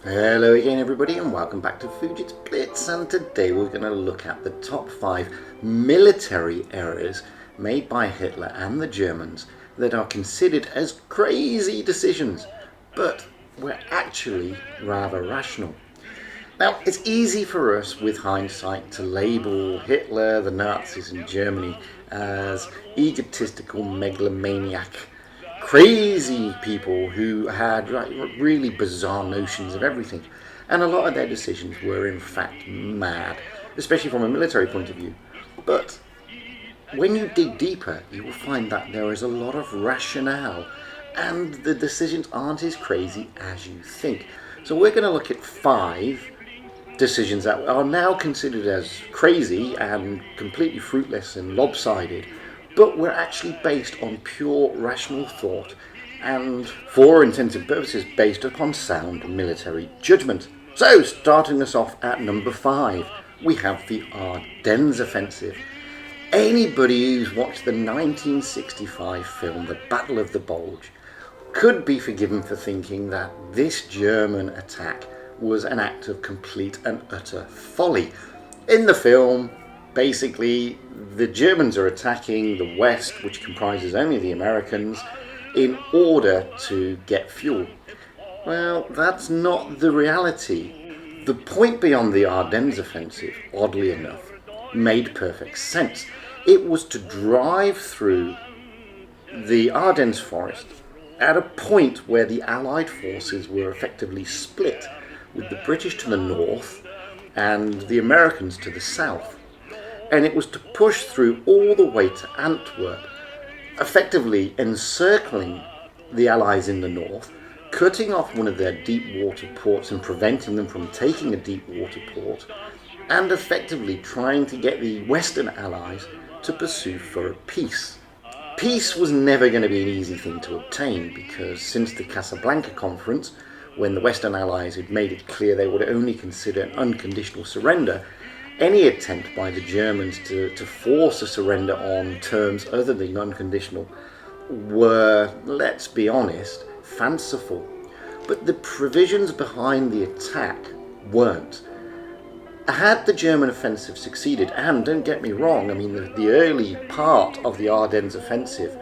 Hello again everybody and welcome back to Fujit's Blitz, and today we're going to look at the top 5 military errors made by Hitler and the Germans that are considered as crazy decisions, but were actually rather rational. Now, it's easy for us with hindsight to label Hitler, the Nazis and Germany as egotistical megalomaniac crazy people who had really bizarre notions of everything, and a lot of their decisions were in fact mad, especially from a military point of view. But when you dig deeper, you will find that there is a lot of rationale and the decisions aren't as crazy as you think. So we're going to look at 5 decisions that are now considered as crazy and completely fruitless and lopsided, but were actually based on pure rational thought and, for all intents and purposes, based upon sound military judgment. So, starting us off at number 5, we have the Ardennes Offensive. Anybody who's watched the 1965 film The Battle of the Bulge could be forgiven for thinking that this German attack was an act of complete and utter folly. In the film, basically, the Germans are attacking the West, which comprises only the Americans, in order to get fuel. Well, that's not the reality. The point beyond the Ardennes Offensive, oddly enough, made perfect sense. It was to drive through the Ardennes forest at a point where the Allied forces were effectively split, with the British to the north and the Americans to the south. And it was to push through all the way to Antwerp, effectively encircling the Allies in the north, cutting off one of their deep water ports and preventing them from taking a deep water port, and effectively trying to get the Western Allies to pursue for a peace. Peace was never going to be an easy thing to obtain, because since the Casablanca Conference, when the Western Allies had made it clear they would only consider an unconditional surrender, any attempt by the Germans to force a surrender on terms other than unconditional were, let's be honest, fanciful. But the provisions behind the attack weren't. Had the German offensive succeeded, and don't get me wrong, I mean the early part of the Ardennes offensive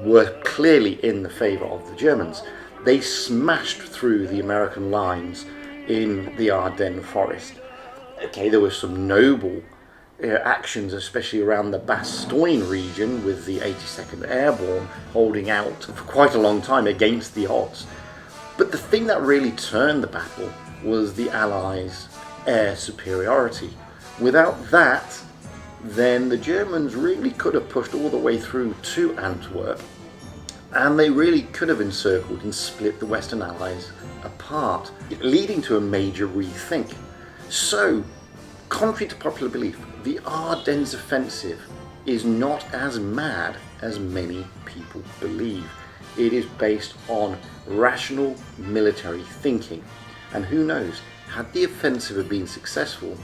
were clearly in the favour of the Germans. They smashed through the American lines in the Ardennes forest. Okay, there were some noble actions, especially around the Bastogne region, with the 82nd Airborne holding out for quite a long time against the odds. But the thing that really turned the battle was the Allies' air superiority. Without that, then the Germans really could have pushed all the way through to Antwerp, and they really could have encircled and split the Western Allies apart, leading to a major rethink. So, contrary to popular belief, the Ardennes Offensive is not as mad as many people believe. It is based on rational military thinking, and who knows, had the offensive have been successful,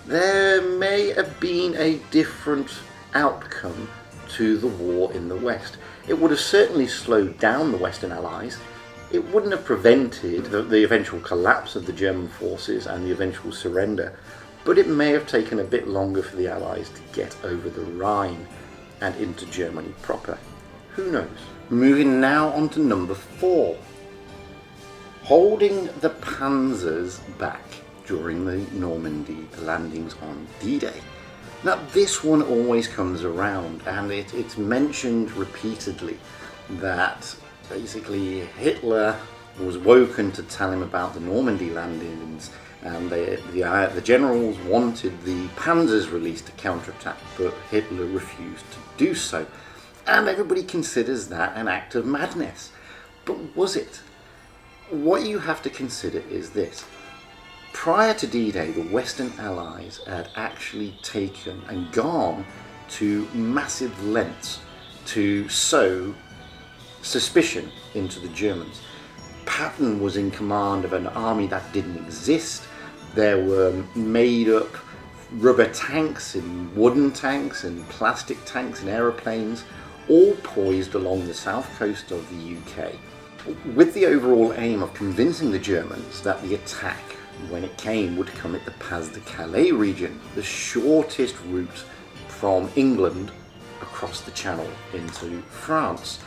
there may have been a different outcome to the war in the West. It would have certainly slowed down the Western Allies. It wouldn't have prevented the eventual collapse of the German forces and the eventual surrender, but it may have taken a bit longer for the Allies to get over the Rhine and into Germany proper. Who knows? Moving now on to number 4. Holding the panzers back during the Normandy landings on D-Day. Now, this one always comes around, and it's mentioned repeatedly that basically Hitler was woken to tell him about the Normandy landings, and the generals wanted the panzers released to counterattack, but Hitler refused to do so. And everybody considers that an act of madness. But was it? What you have to consider is this. Prior to D-Day, the Western Allies had actually taken and gone to massive lengths to sow suspicion into the Germans. Patton was in command of an army that didn't exist. There were made-up rubber tanks and wooden tanks and plastic tanks and aeroplanes, all poised along the south coast of the UK. with the overall aim of convincing the Germans that the attack, when it came, would come at the Pas de Calais region, the shortest route from England across the Channel into France.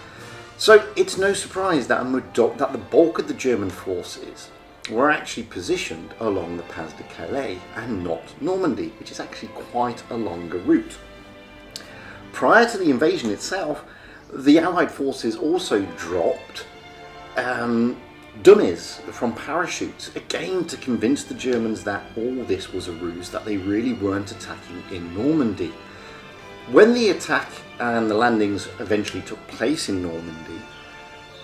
So it's no surprise that the bulk of the German forces were actually positioned along the Pas de Calais and not Normandy, which is actually quite a longer route. Prior to the invasion itself, the Allied forces also dropped dummies from parachutes, again to convince the Germans that all this was a ruse, that they really weren't attacking in Normandy. When the attack and the landings eventually took place in Normandy,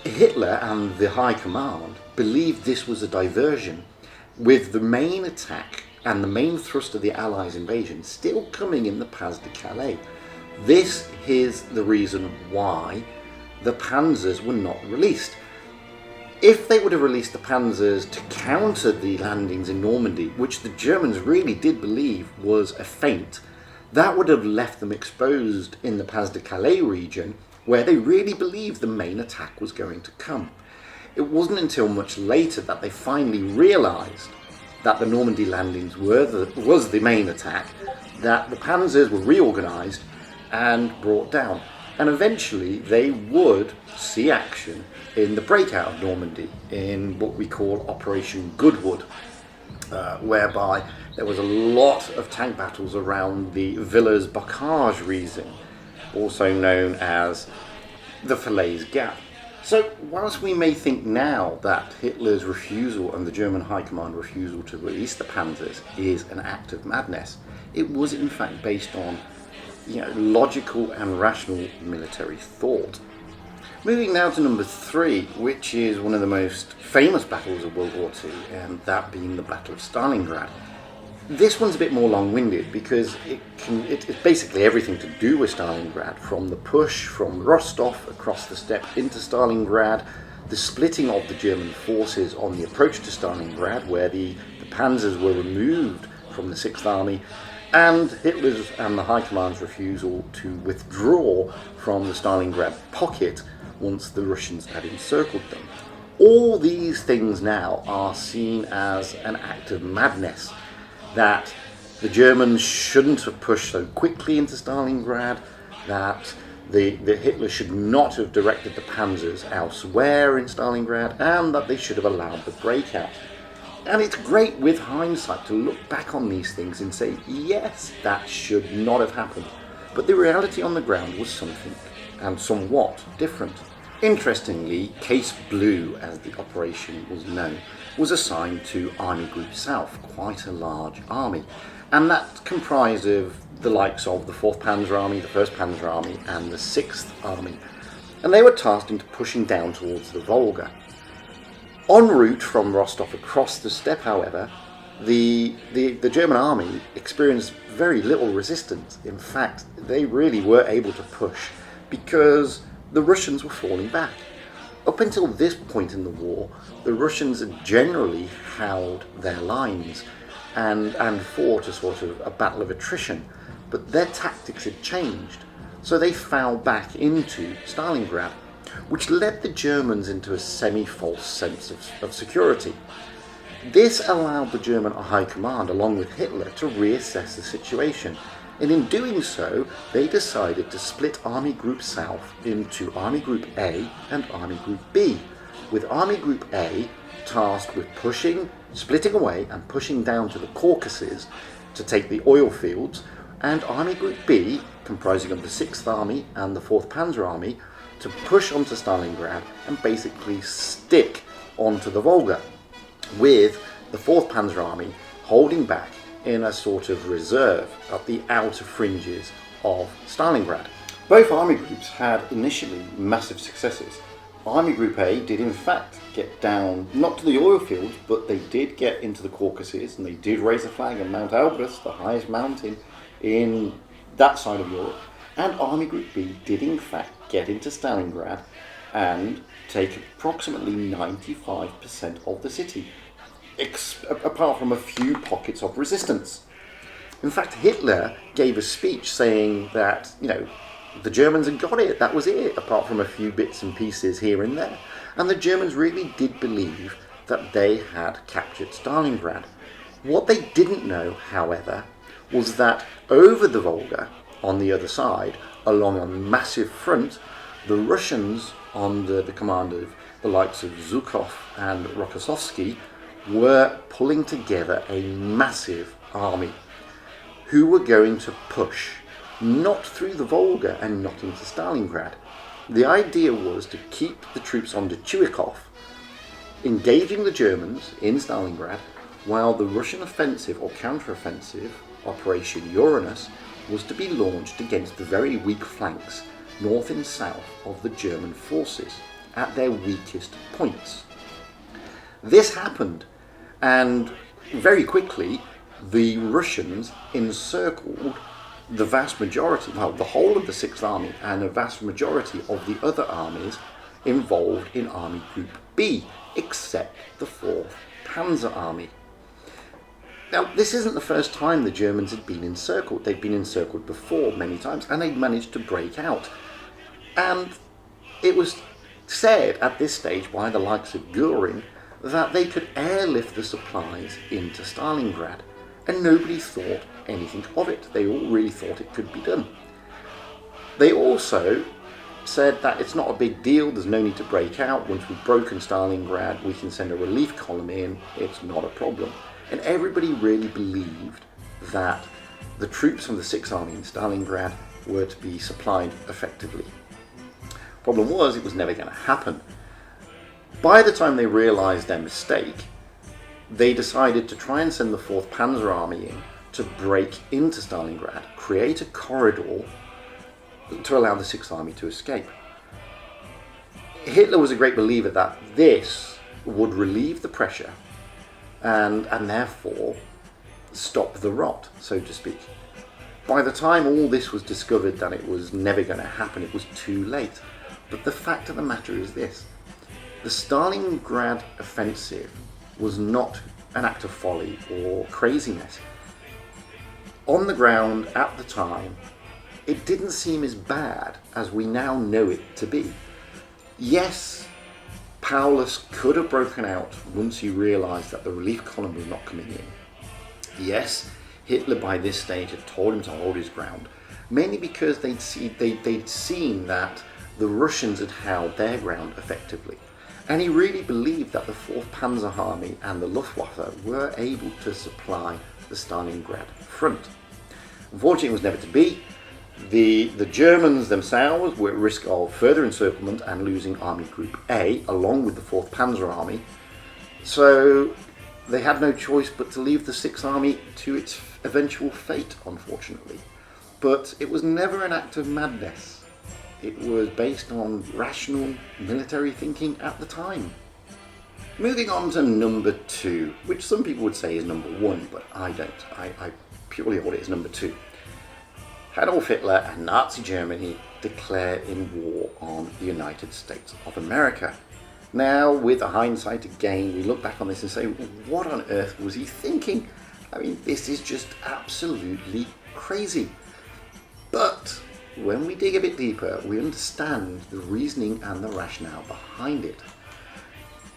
Hitler and the High Command believed this was a diversion, with the main attack and the main thrust of the Allies' invasion still coming in the Pas de Calais. This is the reason why the panzers were not released. If they would have released the panzers to counter the landings in Normandy, which the Germans really did believe was a feint, that would have left them exposed in the Pas de Calais region, where they really believed the main attack was going to come. It wasn't until much later that they finally realised that the Normandy landings was the main attack, that the panzers were reorganised and brought down. And eventually they would see action in the breakout of Normandy, in what we call Operation Goodwood, whereby there was a lot of tank battles around the Villers-Bocage region, also known as the Falaise Gap. So whilst we may think now that Hitler's refusal and the German High Command refusal to release the panzers is an act of madness, it was in fact based on logical and rational military thought. Moving now to number 3, which is one of the most famous battles of World War II, and that being the Battle of Stalingrad. This one's a bit more long-winded because it's basically everything to do with Stalingrad, from the push from Rostov across the steppe into Stalingrad, the splitting of the German forces on the approach to Stalingrad, where the panzers were removed from the 6th Army, and Hitler's and the High Command's refusal to withdraw from the Stalingrad pocket once the Russians had encircled them. All these things now are seen as an act of madness, that the Germans shouldn't have pushed so quickly into Stalingrad, that the Hitler should not have directed the panzers elsewhere in Stalingrad, and that they should have allowed the breakout. And it's great with hindsight to look back on these things and say, yes, that should not have happened. But the reality on the ground was something and somewhat different. Interestingly, Case Blue, as the operation was known, was assigned to Army Group South, quite a large army. And that comprised of the likes of the 4th Panzer Army, the 1st Panzer Army, and the 6th Army. And they were tasked into pushing down towards the Volga. En route from Rostov across the steppe, however, the German army experienced very little resistance. In fact, they really were able to push because the Russians were falling back. Up until this point in the war, the Russians had generally held their lines and fought a sort of a battle of attrition, but their tactics had changed, so they fell back into Stalingrad, which led the Germans into a semi-false sense of security. This allowed the German High Command, along with Hitler, to reassess the situation, and in doing so, they decided to split Army Group South into Army Group A and Army Group B, with Army Group A tasked with splitting away and pushing down to the Caucasus to take the oil fields, and Army Group B, comprising of the 6th Army and the 4th Panzer Army, to push onto Stalingrad and basically stick onto the Volga, with the 4th Panzer Army holding back in a sort of reserve at the outer fringes of Stalingrad. Both army groups had initially massive successes. Army Group A did in fact get down, not to the oil fields, but they did get into the Caucasus, and they did raise a flag on Mount Elbrus, the highest mountain in that side of Europe. And Army Group B did in fact get into Stalingrad and take approximately 95% of the city, apart from a few pockets of resistance. In fact, Hitler gave a speech saying that, the Germans had got it, that was it, apart from a few bits and pieces here and there. and the Germans really did believe that they had captured Stalingrad. What they didn't know, however, was that over the Volga, on the other side, along a massive front, the Russians, under the command of the likes of Zhukov and Rokossovsky, were pulling together a massive army who were going to push not through the Volga and not into Stalingrad. The idea was to keep the troops under Chuikov, engaging the Germans in Stalingrad, while the Russian offensive or counteroffensive, Operation Uranus, was to be launched against the very weak flanks north and south of the German forces at their weakest points. This happened, and very quickly the Russians encircled the vast majority, well, the whole of the Sixth Army and a vast majority of the other armies involved in Army Group B, except the 4th Panzer Army. Now, this isn't the first time the Germans had been encircled. They'd been encircled before many times, and they'd managed to break out. And it was said at this stage by the likes of Göring that they could airlift the supplies into Stalingrad, and nobody thought anything of it. They all really thought it could be done. They also said that it's not a big deal, there's no need to break out. Once we've broken Stalingrad, we can send a relief column in, it's not a problem. And everybody really believed that the troops from the Sixth Army in Stalingrad were to be supplied effectively. Problem was, it was never going to happen. By the time they realised their mistake, they decided to try and send the 4th Panzer Army in to break into Stalingrad, create a corridor to allow the Sixth Army to escape. Hitler was a great believer that this would relieve the pressure and therefore stop the rot, so to speak. By the time all this was discovered that it was never going to happen, it was too late. But the fact of the matter is this: the Stalingrad offensive was not an act of folly or craziness. On the ground at the time, it didn't seem as bad as we now know it to be. Yes, Paulus could have broken out once he realised that the relief column was not coming in. Yes, Hitler by this stage had told him to hold his ground, mainly because they'd seen that the Russians had held their ground effectively. And he really believed that the 4th Panzer Army and the Luftwaffe were able to supply the Stalingrad front. Unfortunately, it was never to be. The Germans themselves were at risk of further encirclement and losing Army Group A, along with the 4th Panzer Army. So they had no choice but to leave the 6th Army to its eventual fate, unfortunately. But it was never an act of madness. It was based on rational military thinking at the time. Moving on to number 2, which some people would say is number 1, but I don't. I purely hold it as number 2. Adolf Hitler and Nazi Germany declare in war on the United States of America. Now, with hindsight again, we look back on this and say, what on earth was he thinking? I mean, this is just absolutely crazy. But when we dig a bit deeper, we understand the reasoning and the rationale behind it.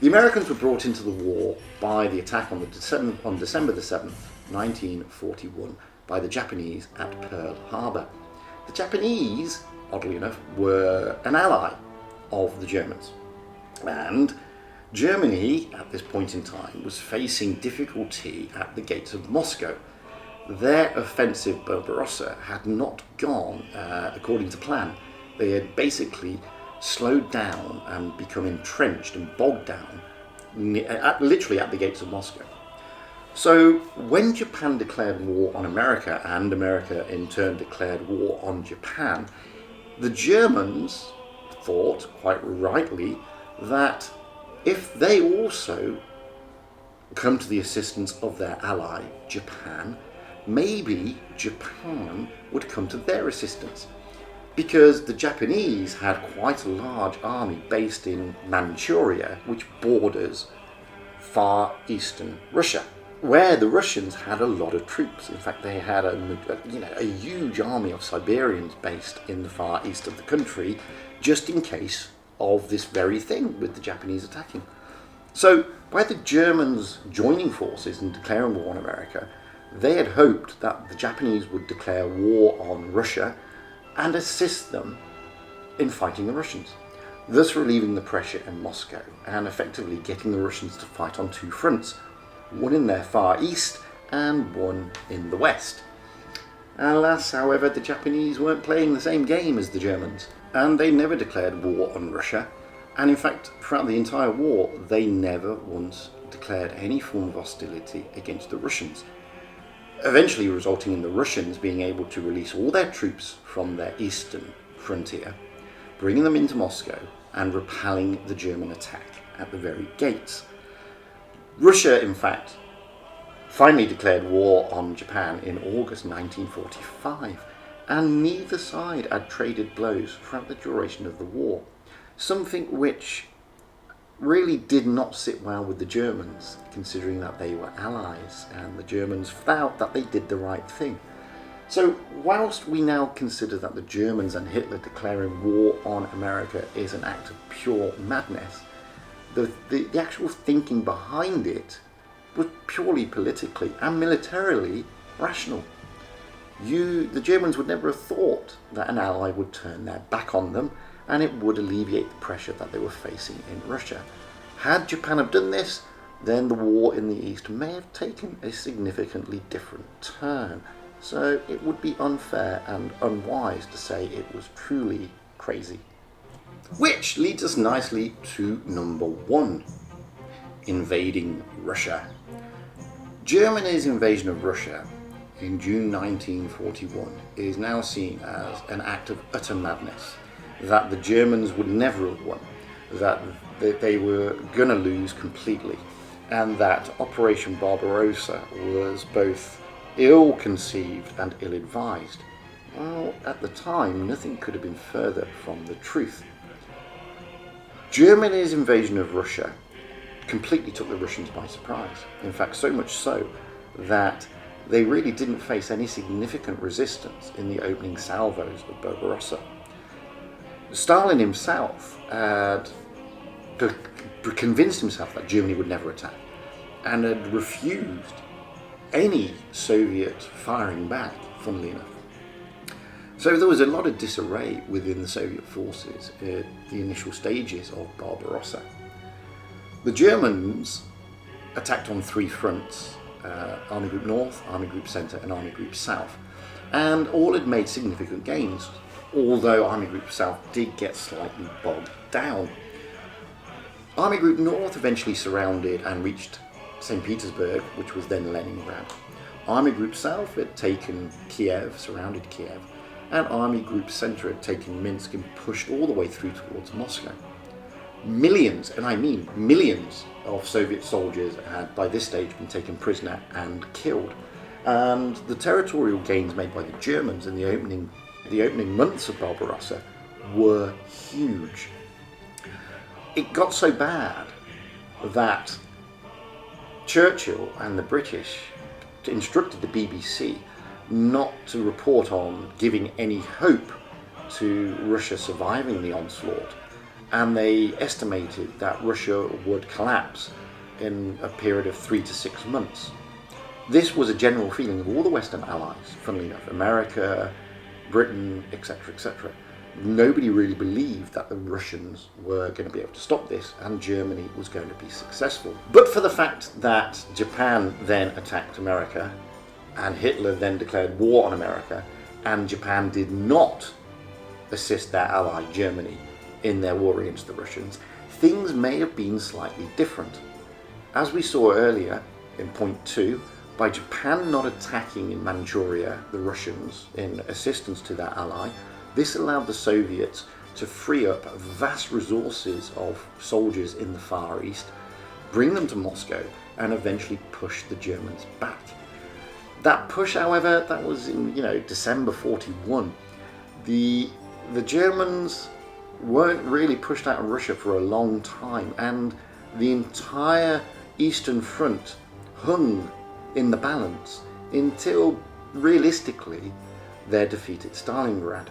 The Americans were brought into the war by the attack on December the 7th, 1941, by the Japanese at Pearl Harbor. The Japanese, oddly enough, were an ally of the Germans. And Germany, at this point in time, was facing difficulty at the gates of Moscow. Their offensive Barbarossa had not gone according to plan. They had basically slowed down and become entrenched and bogged down, literally at the gates of Moscow. So when Japan declared war on America, and America in turn declared war on Japan, the Germans thought, quite rightly, that if they also come to the assistance of their ally, Japan, maybe Japan would come to their assistance. Because the Japanese had quite a large army based in Manchuria, which borders far eastern Russia, where the Russians had a lot of troops. In fact, they had a huge army of Siberians based in the far east of the country, just in case of this very thing with the Japanese attacking. So by the Germans joining forces and declaring war on America, they had hoped that the Japanese would declare war on Russia and assist them in fighting the Russians, thus relieving the pressure in Moscow and effectively getting the Russians to fight on two fronts, one in their far east and one in the west. Alas, however, the Japanese weren't playing the same game as the Germans, and they never declared war on Russia, and in fact, throughout the entire war, they never once declared any form of hostility against the Russians, eventually resulting in the Russians being able to release all their troops from their eastern frontier, bringing them into Moscow and repelling the German attack at the very gates. Russia, in fact, finally declared war on Japan in August 1945, and neither side had traded blows throughout the duration of the war, something which really did not sit well with the Germans, considering that they were allies and the Germans felt that they did the right thing. So whilst we now consider that the Germans and Hitler declaring war on America is an act of pure madness, the actual thinking behind it was purely politically and militarily rational. The Germans would never have thought that an ally would turn their back on them, and it would alleviate the pressure that they were facing in Russia. Had Japan have done this, then the war in the East may have taken a significantly different turn. So it would be unfair and unwise to say it was truly crazy. Which leads us nicely to number 1, invading Russia. Germany's invasion of Russia in June 1941 is now seen as an act of utter madness, that the Germans would never have won, that they were going to lose completely, and that Operation Barbarossa was both ill-conceived and ill-advised. Well, at the time, nothing could have been further from the truth. Germany's invasion of Russia completely took the Russians by surprise. In fact, so much so that they really didn't face any significant resistance in the opening salvos of Barbarossa. Stalin himself had convinced himself that Germany would never attack and had refused any Soviet firing back, funnily enough. So there was a lot of disarray within the Soviet forces at the initial stages of Barbarossa. The Germans attacked on 3 fronts, Army Group North, Army Group Centre and Army Group South, and all had made significant gains, although Army Group South did get slightly bogged down. Army Group North eventually surrounded and reached St. Petersburg, which was then Leningrad. Army Group South had taken Kiev, surrounded Kiev, and Army Group Centre had taken Minsk and pushed all the way through towards Moscow. Millions, and I mean millions, of Soviet soldiers had by this stage been taken prisoner and killed. And the territorial gains made by the Germans in the opening months of Barbarossa were huge. It got so bad that Churchill and the British instructed the BBC not to report on giving any hope to Russia surviving the onslaught, and they estimated that Russia would collapse in a period of 3 to 6 months. This was a general feeling of all the Western allies, funnily enough, America, Britain, etc., etc. Nobody really believed that the Russians were going to be able to stop this and Germany was going to be successful. But for the fact that Japan then attacked America and Hitler then declared war on America, and Japan did not assist their ally Germany in their war against the Russians, things may have been slightly different. As we saw earlier in point 2, by Japan not attacking in Manchuria the Russians in assistance to their ally, this allowed the Soviets to free up vast resources of soldiers in the Far East, bring them to Moscow, and eventually push the Germans back. That push, however, that was in December 41. The Germans weren't really pushed out of Russia for a long time, and the entire Eastern Front hung in the balance until, realistically, their defeat at Stalingrad.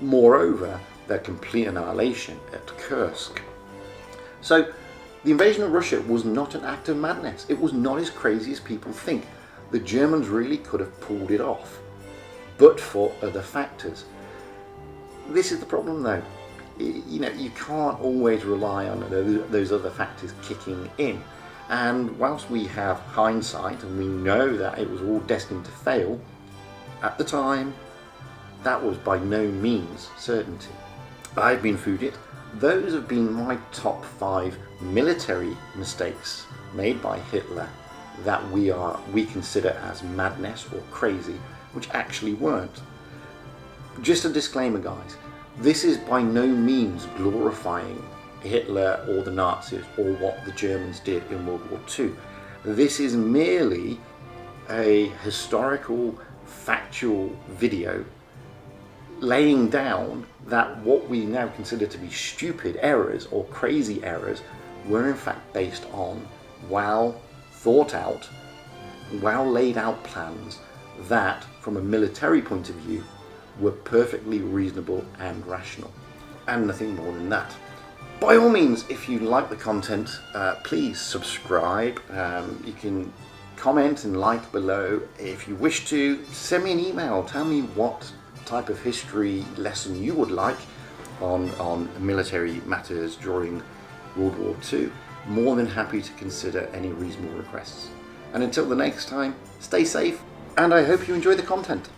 Moreover, their complete annihilation at Kursk. So the invasion of Russia was not an act of madness. It was not as crazy as people think. The Germans really could have pulled it off, but for other factors. This is the problem though. You can't always rely on those other factors kicking in. And whilst we have hindsight and we know that it was all destined to fail, at the time, that was by no means certainty. I've been fooded. Those have been my top 5 military mistakes made by Hitler that we consider as madness or crazy, which actually weren't. Just a disclaimer, guys. This is by no means glorifying Hitler or the Nazis or what the Germans did in World War II. This is merely a historical, factual video laying down that what we now consider to be stupid errors or crazy errors were in fact based on well thought out, well laid out plans that, from a military point of view, were perfectly reasonable and rational, and nothing more than that. By all means, if you like the content, please subscribe. You can comment and like below. If you wish to, send me an email. Tell me what type of history lesson you would like on military matters during World War II. More than happy to consider any reasonable requests. And until the next time, stay safe, and I hope you enjoy the content.